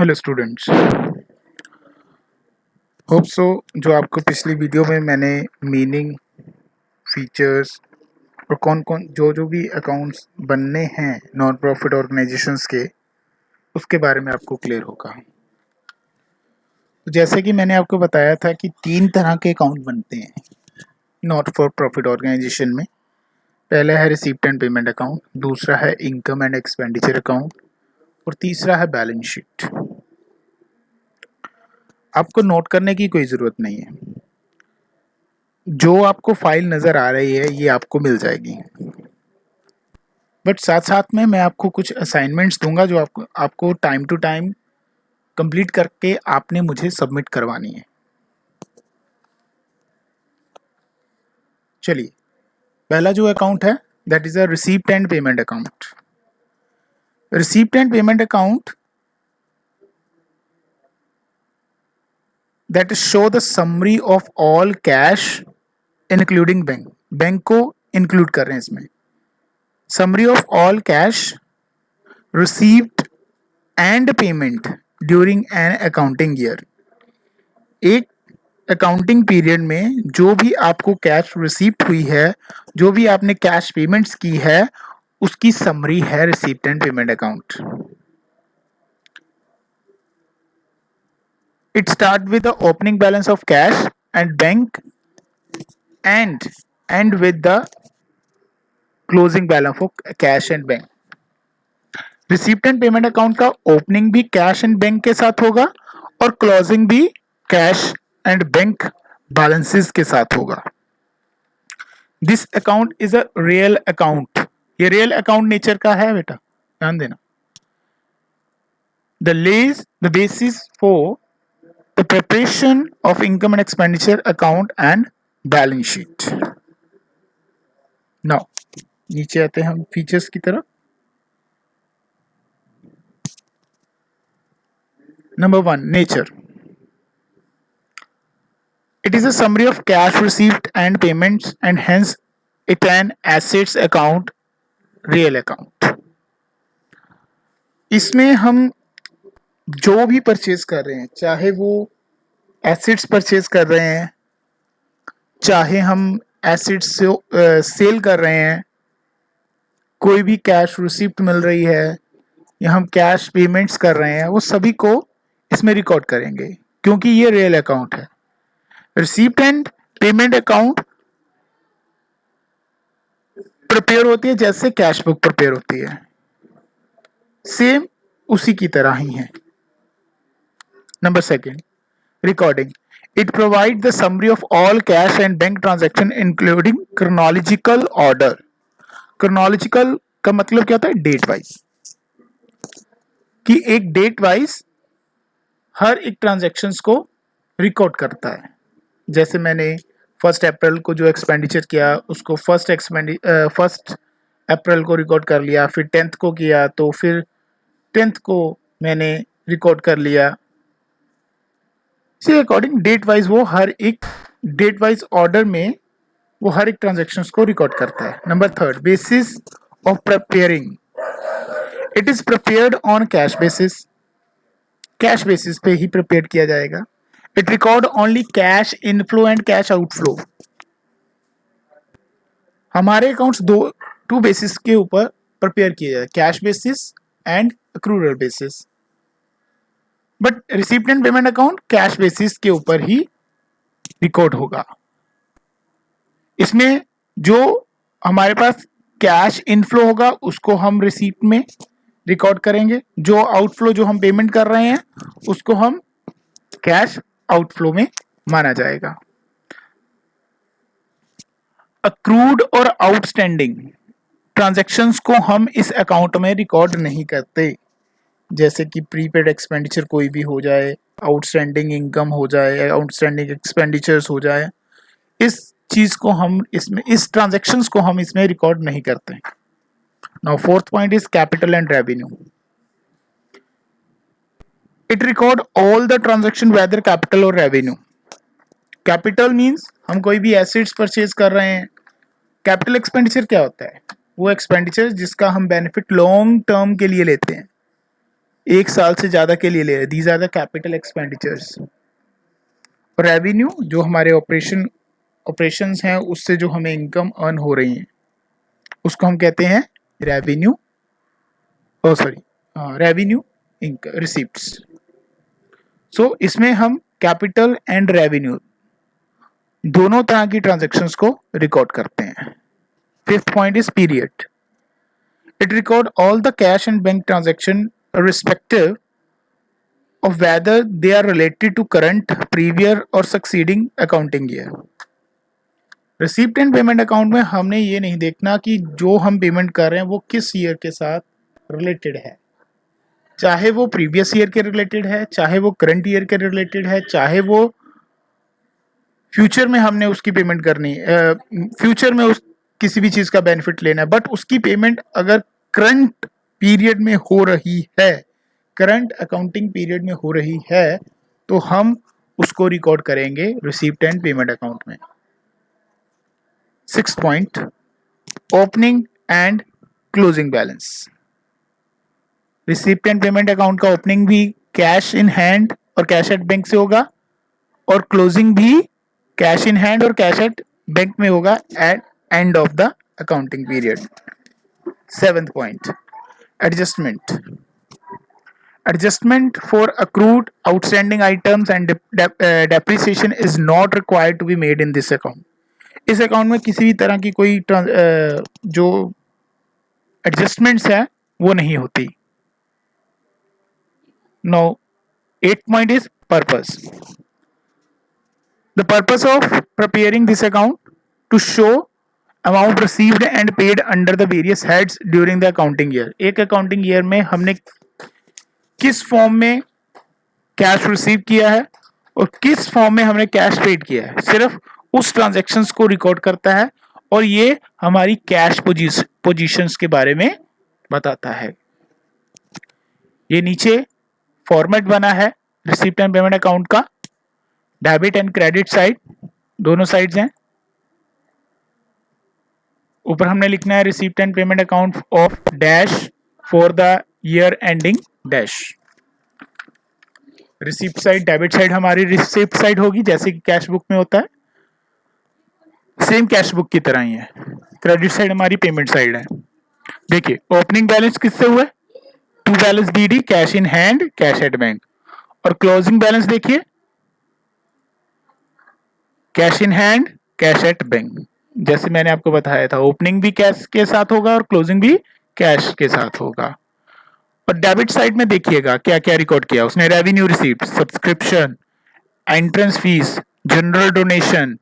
Hello students, hope so जो आपको पिछली वीडियो में मैंने मीनिंग, फीचर्स और कौन कौन जो जो भी अकाउंट्स बनने हैं नॉन प्रॉफिट ऑर्गेनाइजेशंस के, उसके बारे में आपको क्लियर होगा। तो जैसे कि मैंने आपको बताया था कि 3 तरह के अकाउंट बनते हैं नॉट फॉर प्रॉफिट ऑर्गेनाइजेशन में। पहला है रिसीप्ट एंड पेमेंट अकाउंट, दूसरा है इनकम एंड एक्सपेंडिचर अकाउंट और तीसरा है बैलेंस शीट। आपको नोट करने की कोई ज़रूरत नहीं है, जो आपको फाइल नज़र आ रही है ये आपको मिल जाएगी, बट साथ साथ में मैं आपको कुछ असाइनमेंट्स दूंगा जो आपको टाइम टू टाइम कंप्लीट करके आपने मुझे सबमिट करवानी है। चलिए, पहला जो अकाउंट है that is a receipt and payment account. Receipt and payment account that show the summary of all cash including bank. Bank को इंक्लूड कर रहे हैं इसमें। Summary of all cash received and payment during an accounting year. एक accounting period में जो भी आपको कैश रिसीप्ट हुई है, जो भी आपने कैश पेमेंट्स की है, उसकी समरी है receipt and payment account. It start with the opening balance of cash and bank and with the closing balance of cash and bank. Receipt and payment account का ओपनिंग भी cash and bank के साथ होगा और closing भी cash and bank balances के साथ होगा। This account is a real account. ये रियल अकाउंट नेचर का है बेटा, ध्यान देना। The basis for the preparation of income and expenditure account and balance sheet. Now नीचे आते हैं हम फीचर्स की तरफ। Number 1, nature. It is a summary of cash received and payments and hence it an assets account, real account। इसमें हम जो भी परचेज कर रहे हैं, चाहे वो एसेट्स परचेज कर रहे हैं, चाहे हम एसेट्स से सेल कर रहे हैं, कोई भी कैश रिसिप्ट मिल रही है या हम कैश पेमेंट्स कर रहे हैं, वो सभी को इसमें रिकॉर्ड करेंगे क्योंकि ये रियल अकाउंट है। Receipt and payment account prepare होती है जैसे कैश बुक प्रिपेयर होती है, सेम उसी की तरह ही है। Number 2, recording. It provide the summary of all cash and bank transaction including chronological order. Chronological का मतलब क्या होता है? डेट वाइज, कि एक डेट वाइज हर एक ट्रांजैक्शंस को रिकॉर्ड करता है। जैसे मैंने 1 अप्रैल को जो एक्सपेंडिचर किया उसको 1 अप्रैल को रिकॉर्ड कर लिया, फिर 10th को किया तो फिर 10th को मैंने रिकॉर्ड कर लिया। इसी अकॉर्डिंग डेट वाइज वो हर एक डेट वाइज ऑर्डर में वो हर एक ट्रांजैक्शंस को रिकॉर्ड करता है। Number 3, basis of preparing. It is prepared on cash basis. Cash basis पे ही प्रिपेयर किया जाएगा। It record only cash inflow and cash outflow. हमारे अकाउंट्स टू बेसिस के ऊपर प्रिपेयर किए जाए, cash basis and accrual basis. But receipt and payment account cash basis के ऊपर ही रिकॉर्ड होगा। इसमें जो हमारे पास कैश इनफ्लो होगा उसको हम रिसीप्ट में रिकॉर्ड करेंगे, जो आउटफ्लो जो हम पेमेंट कर रहे हैं उसको हम कैश आउटफ्लो में माना जाएगा। अक्रूड और आउटस्टैंडिंग ट्रांजैक्शंस को हम इस अकाउंट में रिकॉर्ड नहीं करते, जैसे कि प्रीपेड एक्सपेंडिचर कोई भी हो जाए, आउटस्टैंडिंग इनकम हो जाए, आउटस्टैंडिंग एक्सपेंडिचर्स हो जाए, इस चीज को हम इसमें, इस ट्रांजैक्शंस को हम इसमें रिकॉर्ड नहीं करते। Now 4th point is capital and revenue. It record all the transaction whether capital और रेवेन्यू। कैपिटल मींस हम कोई भी एसेट्स परचेज कर रहे हैं। कैपिटल एक्सपेंडिचर क्या होता है? वो एक्सपेंडिचर जिसका हम बेनिफिट लॉन्ग टर्म के लिए लेते हैं। 1 साल से ज़्यादा के लिए ले रहे, these are the capital expenditures. Revenue जो हमारे ऑपरेशंस हैं उससे जो हमें इनकम अर्न हो रही है उसको हम कहते हैं रेवेन्यू, रेवेन्यू रिसीप्ट्स। सो इसमें हम कैपिटल एंड रेवेन्यू दोनों तरह की ट्रांजैक्शंस को रिकॉर्ड करते हैं। Fifth point is period. It record all the cash and bank transaction respective of whether they are related to current, previous or succeeding accounting year। Receipt and payment account में हमने ये नहीं देखना कि जो हम पेमेंट कर रहे हैं वो किस ईयर के साथ रिलेटेड है, चाहे वो प्रीवियस ईयर के रिलेटेड है, चाहे वो करंट ईयर के रिलेटेड है, चाहे वो फ्यूचर में हमने उसकी पेमेंट करनी, फ्यूचर में उस किसी भी चीज का बेनिफिट लेना है, बट उसकी पेमेंट अगर करंट पीरियड में हो रही है, करंट अकाउंटिंग पीरियड में हो रही है, तो हम उसको रिकॉर्ड करेंगे रिसीप्ट एंड पेमेंट अकाउंट में। 6th point, opening and closing balance. Receipt and payment account का ओपनिंग भी कैश इन हैंड और कैश एट बैंक से होगा और क्लोजिंग भी कैश इन हैंड और कैश एट बैंक में होगा at end of the accounting period. 7th point, adjustment. Adjustment for accrued outstanding items and depreciation is not required to be made in this account। इस account में किसी भी तरह की कोई जो एडजस्टमेंट्स है वो नहीं होती। Now 8th point is purpose। The purpose of preparing this account to show amount received and paid under the various heads during the accounting year। एक अकाउंटिंग ईयर में हमने किस फॉर्म में कैश रिसीव किया है और किस फॉर्म में हमने कैश पेड किया है, सिर्फ उस ट्रांजैक्शंस को रिकॉर्ड करता है और ये हमारी कैश पोजीशंस के बारे में बताता है। ये नीचे फॉर्मेट बना है रिसीप्ट एंड पेमेंट अकाउंट का, डेबिट एंड क्रेडिट साइड दोनों साइड्स हैं। ऊपर हमने लिखना है receipt and payment account of dash for the year ending dash. Receipt side, debit side हमारी रिसीप्ट साइड होगी जैसे कि कैश बुक में होता है, सेम कैश बुक की तरह ही है। क्रेडिट साइड हमारी पेमेंट साइड है। देखिए ओपनिंग बैलेंस किससे हुआ है, to balance DD, cash in hand, cash at bank. और क्लोजिंग बैलेंस देखिए cash in hand, cash at bank. जैसे मैंने आपको बताया था ओपनिंग भी कैश के साथ होगा और क्लोजिंग भी कैश के साथ होगा। और डेबिट साइड में देखिएगा क्या क्या रिकॉर्ड किया उसने, revenue receipt, subscription, entrance fees, general donation,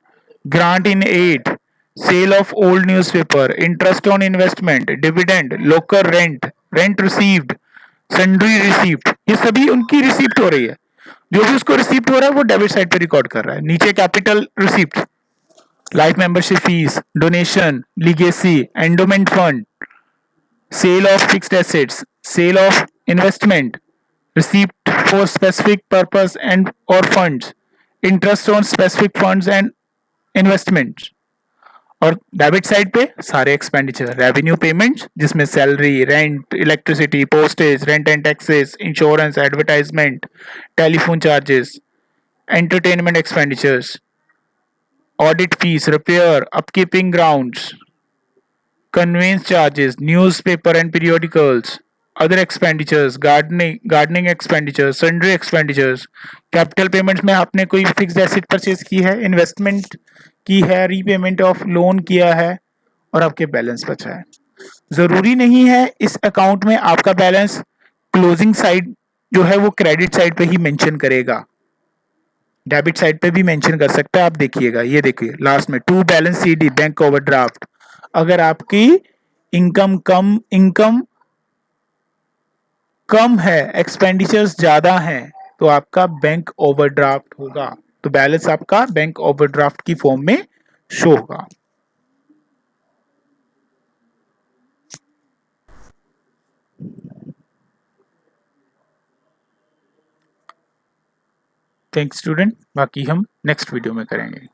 grant in aid, sale of old newspaper, interest on investment, dividend, local rent, rent received, sundry receipt, ये सभी उनकी रिसीप्ट हो रही है। जो भी उसको रिसीप्ट हो रहा है वो डेबिट साइड पे रिकॉर्ड कर रहा है। नीचे capital receipt, life membership fees, donation, legacy, endowment fund, sale of fixed assets, sale of investment, receipt for specific purpose and or funds, interest on specific funds and investments। और debit side पे सारे expenditure, revenue payments जिसमें salary, rent, electricity, postage, rent and taxes, insurance, advertisement, telephone charges, entertainment expenditures, audit fees, repair, upkeeping grounds, conveyance charges, newspaper and periodicals, other expenditures, gardening expenditures, sundry expenditures, capital payments में आपने कोई fixed asset purchase की है, investment की है, repayment of loan किया है और आपके बैलेंस बचा है। जरूरी नहीं है इस अकाउंट में आपका बैलेंस क्लोजिंग साइड जो है वो क्रेडिट साइड पे ही मेंशन करेगा, डेबिट साइड पे भी मेंशन कर सकता है। आप देखिएगा, ये देखिए लास्ट में to balance CD, bank overdraft. अगर आपकी इनकम कम है, एक्सपेंडिचर्स ज्यादा हैं, तो आपका बैंक ओवरड्राफ्ट होगा, तो बैलेंस आपका बैंक ओवरड्राफ्ट की फॉर्म में शो होगा। थैंक्स स्टूडेंट, बाकी हम नेक्स्ट वीडियो में करेंगे।